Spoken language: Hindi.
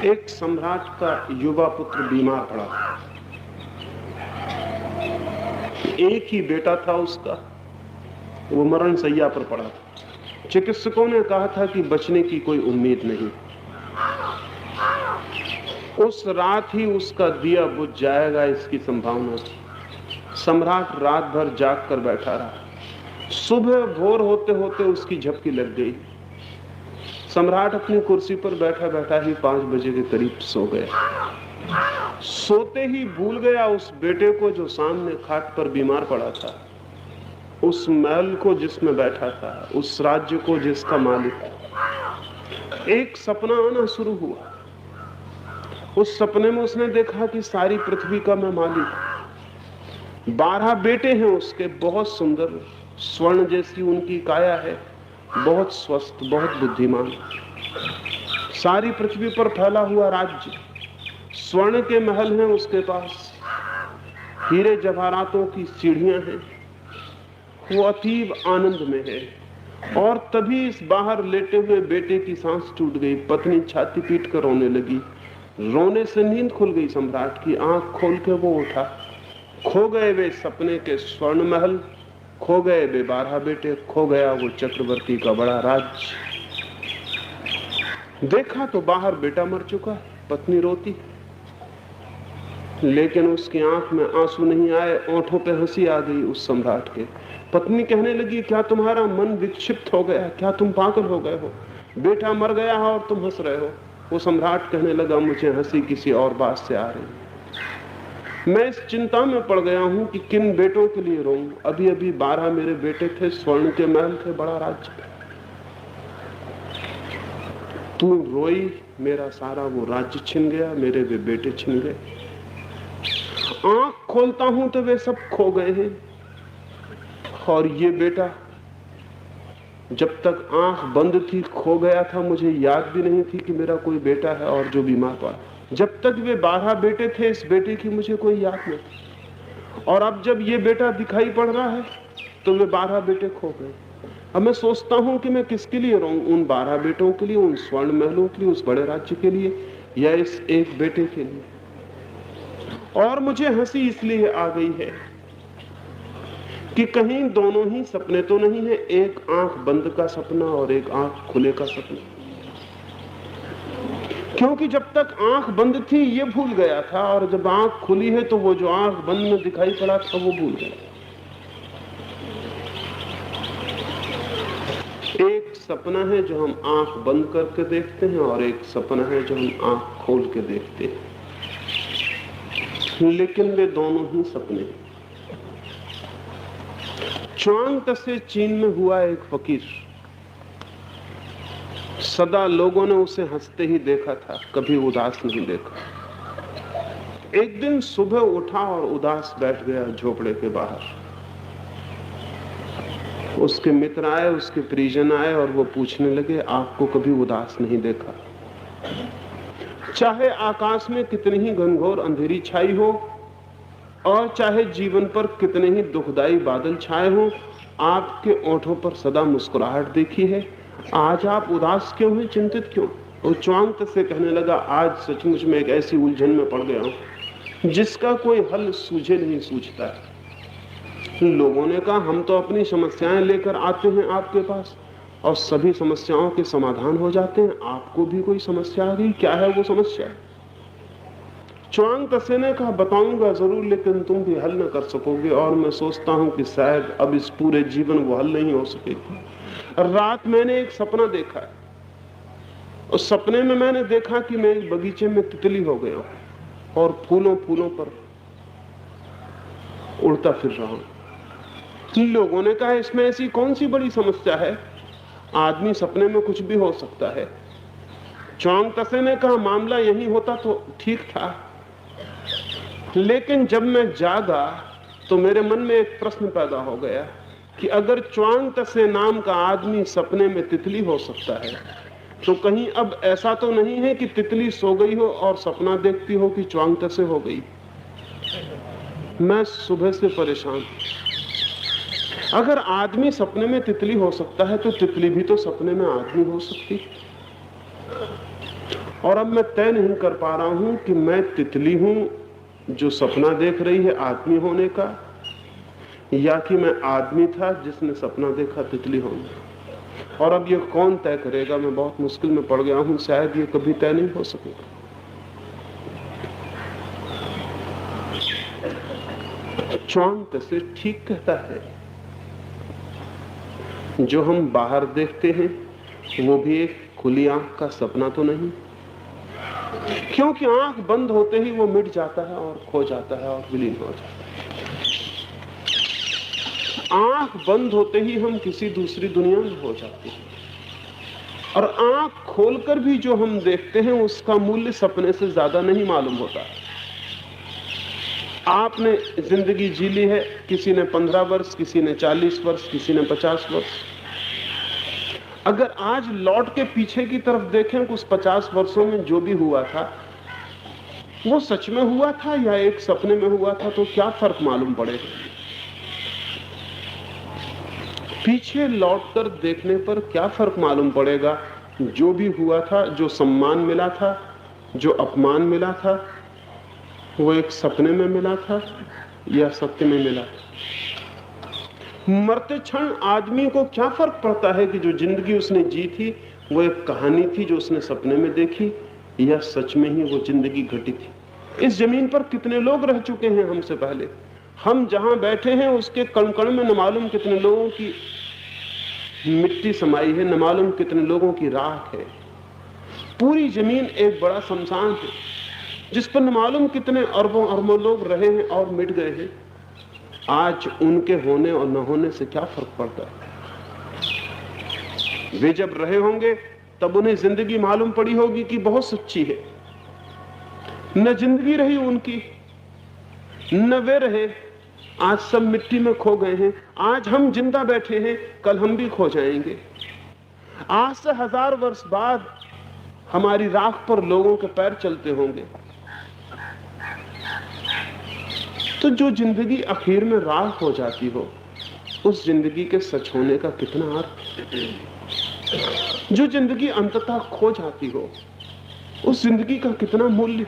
एक सम्राट का युवा पुत्र बीमार पड़ा। एक ही बेटा था उसका, वो मरण शैया पर पड़ा था। चिकित्सकों ने कहा था कि बचने की कोई उम्मीद नहीं। उस रात ही उसका दिया बुझ जाएगा, इसकी संभावना थी। सम्राट रात भर जाग कर बैठा रहा। सुबह भोर होते होते उसकी झपकी लग गई। सम्राट अपनी कुर्सी पर बैठा बैठा ही 5 बजे के करीब सो गया। सोते ही भूल गया उस बेटे को जो सामने खाट पर बीमार पड़ा था, उस महल को जिसमें बैठा था, उस राज्य को जिसका मालिक था। एक सपना आना शुरू हुआ। उस सपने में उसने देखा कि सारी पृथ्वी का मैं मालिक। 12 बेटे हैं उसके, बहुत सुंदर, स्वर्ण जैसी उनकी काया है, बहुत स्वस्थ, बहुत बुद्धिमान। सारी पृथ्वी पर फैला हुआ राज्य, स्वर्ण के महल हैं उसके पास, हीरे जवाहरातों की सीढ़ियां हैं। वो अतीब आनंद में है। और तभी इस बाहर लेटे हुए बेटे की सांस टूट गई। पत्नी छाती पीट कर रोने लगी। रोने से नींद खुल गई सम्राट की। आंख खोल के वो उठा। खो गए वे सपने के स्वर्ण महल, खो गए वे 12 बेटे, खो गया वो चक्रवर्ती का बड़ा राज्य। देखा तो बाहर बेटा मर चुका, पत्नी रोती, लेकिन उसकी आंख में आंसू नहीं आए, ओंठों पे हंसी आ गई उस सम्राट के। पत्नी कहने लगी, क्या तुम्हारा मन विक्षिप्त हो गया? क्या तुम पागल हो गए हो? बेटा मर गया है और तुम हंस रहे हो। वो सम्राट कहने लगा, मुझे हंसी किसी और बात से आ रही। मैं इस चिंता में पड़ गया हूं कि किन बेटों के लिए रोऊं। अभी अभी 12 मेरे बेटे थे, स्वर्ण के महल थे, बड़ा राज्य। तू रोई, मेरा सारा वो राज्य छिन गया, मेरे वे बेटे छिन गए। आंख खोलता हूं तो वे सब खो गए हैं। और ये बेटा जब तक आंख बंद थी खो गया था, मुझे याद भी नहीं थी कि मेरा कोई बेटा है और जो बीमार पड़ा। जब तक वे 12 बेटे थे, इस बेटे की मुझे कोई याद नहीं थी। और अब जब ये बेटा दिखाई पड़ रहा है तो वे 12 बेटे खो गए। अब मैं सोचता हूं कि मैं किसके लिए रहूं, उन 12 बेटों के लिए, उन स्वर्ण महलों के लिए, उस बड़े राज्य के लिए, या इस एक बेटे के लिए। और मुझे हंसी इसलिए आ गई है कि कहीं दोनों ही सपने तो नहीं है, एक आंख बंद का सपना और एक आंख खुले का सपना। क्योंकि जब तक आंख बंद थी ये भूल गया था, और जब आंख खुली है तो वो जो आंख बंद में दिखाई पड़ा था वो भूल गया। एक सपना है जो हम आंख बंद करके देखते हैं, और एक सपना है जो हम आंख खोल के देखते हैं, लेकिन वे दोनों ही सपने हैं। च्वांग तसे चीन में हुआ एक फकीर, सदा लोगों ने उसे हंसते ही देखा था, कभी उदास नहीं देखा। एक दिन सुबह उठा और उदास बैठ गया झोपड़े के बाहर। उसके मित्र आए, उसके परिजन आए और वो पूछने लगे, आपको कभी उदास नहीं देखा? चाहे आकाश में कितनी ही घनघोर अंधेरी छाई हो और चाहे जीवन पर कितने ही दुखदाई बादल छाए हों, आपके ओंठों पर सदा मुस्कुराहट देखी है। आज आप उदास क्यों हैं, चिंतित क्यों? वो च्वांग से कहने लगा, आज सचमुच में एक ऐसी उलझन में पड़ गया हूं जिसका कोई हल सूझे नहीं सूझता है। लोगों ने कहा, हम तो अपनी समस्याएं लेकर आते हैं आपके पास और सभी समस्याओं के समाधान हो जाते हैं। आपको भी कोई समस्या आ गई, क्या है वो समस्या? च्वांग तसे ने कहा, बताऊंगा जरूर, लेकिन तुम भी हल न कर सकोगे, और मैं सोचता हूं कि शायद अब इस पूरे जीवन वो हल नहीं हो सकेगी। रात मैंने एक सपना देखा है। उस सपने में मैंने देखा कि मैं एक बगीचे में तितली हो गया हूं और फूलों फूलों पर उड़ता फिर रहा हूं। लोगों ने कहा, इसमें ऐसी कौन सी बड़ी समस्या है, आदमी सपने में कुछ भी हो सकता है। च्वांग तसे ने कहा, मामला यही होता तो ठीक था, लेकिन जब मैं जागा तो मेरे मन में एक प्रश्न पैदा हो गया कि अगर च्वांग तसे नाम का आदमी सपने में तितली हो सकता है, तो कहीं अब ऐसा तो नहीं है कि तितली सो गई हो और सपना देखती हो कि च्वांग तसे हो गई। मैं सुबह से परेशान। अगर आदमी सपने में तितली हो सकता है तो तितली भी तो सपने में आदमी हो सकती। और अब मैं तय नहीं कर पा रहा हूं कि मैं तितली हूं जो सपना देख रही है आदमी होने का, या कि मैं आदमी था जिसने सपना देखा तितली होने का। और अब ये कौन तय करेगा? मैं बहुत मुश्किल में पड़ गया हूं, शायद ये कभी तय नहीं हो सकेगा। च्वांग तसे ठीक कहता है, जो हम बाहर देखते हैं वो भी एक खुली आंख का सपना तो नहीं, क्योंकि आंख बंद होते ही वो मिट जाता है और खो जाता है और विलीन हो जाता है। आंख बंद होते ही हम किसी दूसरी दुनिया में हो जाते हैं, और आंख खोलकर भी जो हम देखते हैं उसका मूल्य सपने से ज्यादा नहीं मालूम होता। आपने जिंदगी जी ली है, किसी ने 15 वर्ष, किसी ने 40 वर्ष, किसी ने 50 वर्ष। अगर आज लौट के पीछे की तरफ देखें कि उस 50 वर्षों में जो भी हुआ था वो सच में हुआ था या एक सपने में हुआ था, तो क्या फर्क मालूम पड़ेगा? पीछे लौटकर देखने पर क्या फर्क मालूम पड़ेगा? जो भी हुआ था, जो सम्मान मिला था, जो अपमान मिला था, वो एक सपने में मिला था या सत्य में मिला था? मरते क्षण आदमी को क्या फर्क पड़ता है कि जो जिंदगी उसने जी थी वो एक कहानी थी जो उसने सपने में देखी, या सच में ही वो जिंदगी घटी थी? इस जमीन पर कितने लोग रह चुके हैं हमसे पहले। हम जहां बैठे हैं उसके कण कण में न मालूम कितने लोगों की मिट्टी समाई है, न मालूम कितने लोगों की राख है। पूरी जमीन एक बड़ा शमशान है जिस पर न मालूम कितने अरबों अरबों लोग रहे हैं और मिट गए हैं। आज उनके होने और न होने से क्या फर्क पड़ता है? वे जब रहे होंगे तब उन्हें जिंदगी मालूम पड़ी होगी कि बहुत सच्ची है। न जिंदगी रही उनकी, न वे रहे, आज सब मिट्टी में खो गए हैं। आज हम जिंदा बैठे हैं, कल हम भी खो जाएंगे। आज से 1000 वर्ष बाद हमारी राख पर लोगों के पैर चलते होंगे। तो जो जिंदगी आखिर में राख हो जाती हो, उस जिंदगी के सच होने का कितना अर्थ? जो जिंदगी अंततः खो जाती हो, उस जिंदगी का कितना मूल्य?